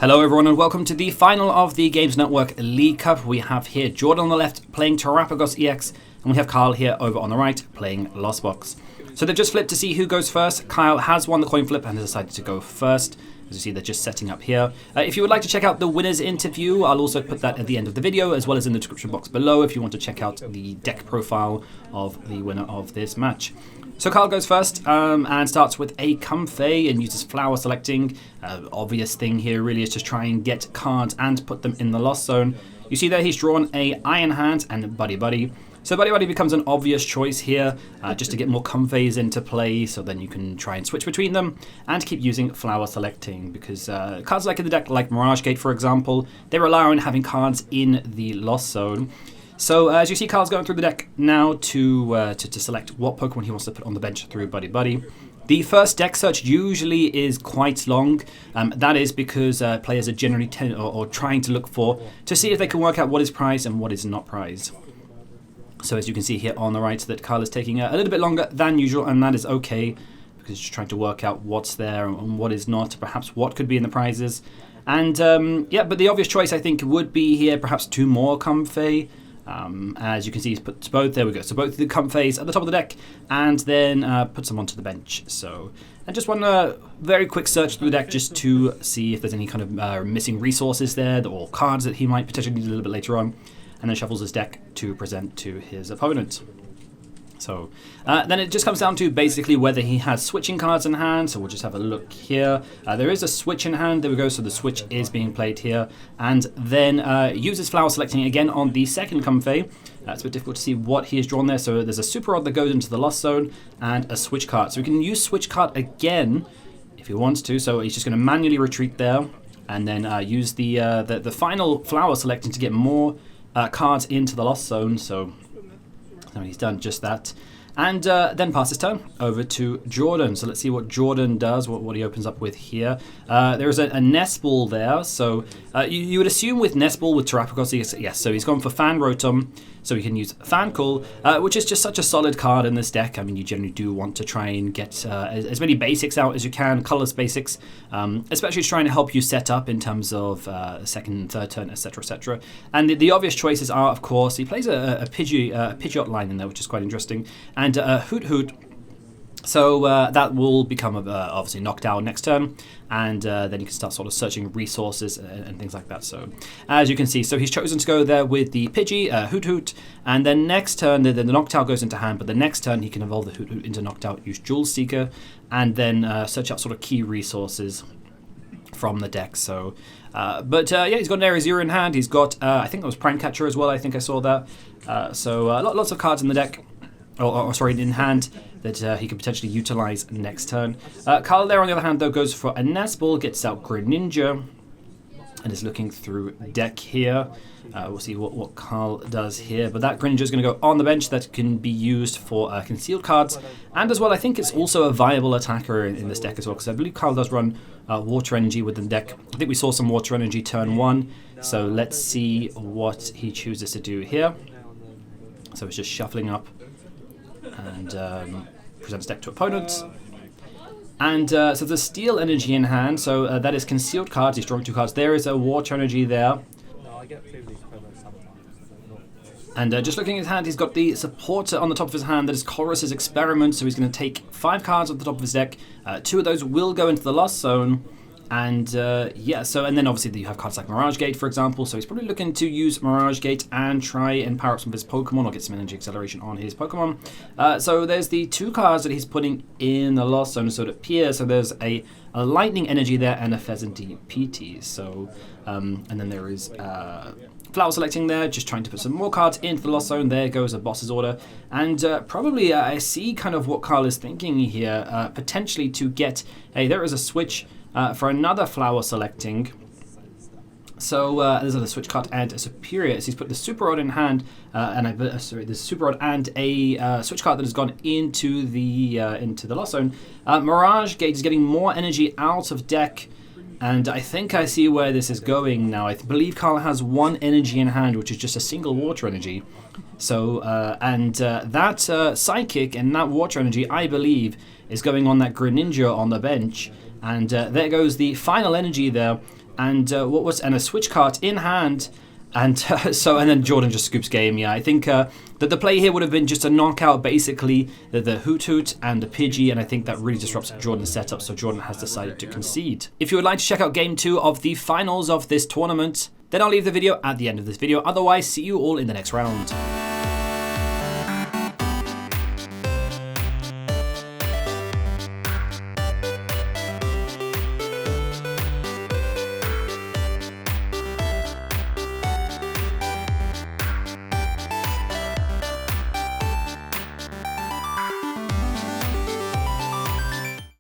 Hello everyone and welcome to the final of the Games Network League Cup. We have here Jordan on the left playing Terapagos EX, and we have Kyle here over on the right playing Lost Box. So they've just flipped to see who goes first. Kyle has won the coin flip and has decided to go first. As you see, they're just setting up here. If you would like to check out the winner's interview, I'll also put that at the end of the video, as well as in the description box below if you want to check out the deck profile of the winner of this match. So Kyle goes first and starts with a Comfey and uses flower selecting. Obvious thing here really is just try and get cards and put them in the lost zone. You see there he's drawn a Iron Hand and Buddy Buddy. So Buddy Buddy becomes an obvious choice here just to get more Comfeys into play, so then you can try and switch between them and keep using flower selecting, because cards like in the deck, like Mirage Gate for example, they rely on having cards in the lost zone. So as you see, Kyle's going through the deck now to select what Pokemon he wants to put on the bench through Buddy Buddy. The first deck search usually is quite long. That is because players are generally or trying to look for to see if they can work out what is prized and what is not prized. So as you can see here on the right, that Kyle is taking a little bit longer than usual, and that is okay because he's just trying to work out what's there and what is not, perhaps what could be in the prizes. And yeah, but the obvious choice I think would be here perhaps two more Comfey. As you can see, he's put both. There we go. So both the Comfeys at the top of the deck, and then puts them onto the bench. So, and just one very quick search through the deck just to see if there's any kind of missing resources there or cards that he might potentially need a little bit later on, and then shuffles his deck to present to his opponent. So then it just comes down to basically whether he has switching cards in hand. So we'll just have a look here. There is a switch in hand. There we go. So the switch is being played here. And then uses flower selecting again on the second Comfey. It's a bit difficult to see what he has drawn there. So there's a super rod that goes into the lost zone and a switch card. So we can use switch card again if he wants to. So he's just going to manually retreat there and then use the final flower selecting to get more cards into the lost zone. So he's done just that. And then pass his turn over to Jordan. So let's see what Jordan does, what he opens up with here. There is a Nest Ball there. So you would assume with Nest Ball, with Terapagos, yes, so he's gone for Fan Rotom. So we can use Fan Call, which is just such a solid card in this deck. I mean, you generally do want to try and get as many basics out as you can, colorless basics, especially trying to help you set up in terms of second, third turn, etc., etc. And the obvious choices are, of course, he plays a Pidgeot line in there, which is quite interesting, and Hoot Hoot. So that will become obviously knocked out next turn, and then you can start sort of searching resources and things like that. So as you can see, so he's chosen to go there with the Pidgey, Hoot Hoot, and then next turn the Noctowl goes into hand, but the next turn he can evolve the Hoot Hoot into Noctowl, use Jewel Seeker, and then search out sort of key resources from the deck. So yeah, he's got an Area Zero in hand. He's got I think that was Prime Catcher as well. I think I saw that. So lots of cards in the deck. Sorry, in hand that he could potentially utilize next turn. Kyle there, on the other hand, though, goes for a Nest Ball, gets out Greninja, and is looking through deck here. We'll see what Kyle does here. But that Greninja is going to go on the bench. That can be used for concealed cards. And as well, I think it's also a viable attacker in this deck as well, because I believe Kyle does run Water Energy within the deck. I think we saw some Water Energy turn 1. So let's see what he chooses to do here. So it's just shuffling up and presents deck to opponents. And so the Steel Energy in hand, so that is concealed cards. He's drawing 2 cards. There is a Water Energy there. And just looking at his hand, he's got the supporter on the top of his hand that is Chorus's Experiment. So he's going to take 5 cards off the top of his deck. 2 of those will go into the lost zone. And yeah, so and then obviously you have cards like Mirage Gate, for example. So he's probably looking to use Mirage Gate and try and power up some of his Pokemon or get some energy acceleration on his Pokemon. So there's the 2 cards that he's putting in the lost zone, so it appears. So there's a Lightning Energy there and a Pheasantine PT. So and then there is flower selecting there, just trying to put some more cards into the lost zone. There goes a Boss's Order, and probably I see kind of what Kyle is thinking here, potentially to get. Hey, there is a switch. For another flower selecting. So there's a switch card and a Superior. So he's put the Super Rod in hand, the Super Rod and a switch card that has gone into the lost zone. Mirage Gate is getting more energy out of deck, and I think I see where this is going now. I believe Kyle has 1 energy in hand, which is just a single Water Energy. So that Psychic and that Water Energy, I believe, is going on that Greninja on the bench. And there goes the final energy there. and and a switch cart in hand. And and then Jordan just scoops game. Yeah, I think that the play here would have been just a knockout, basically, the Hoot Hoot and the Pidgey, and I think that really disrupts Jordan's setup, so Jordan has decided to concede. If you would like to check out Game 2 of the finals of this tournament, then I'll leave the video at the end of this video. Otherwise, see you all in the next round.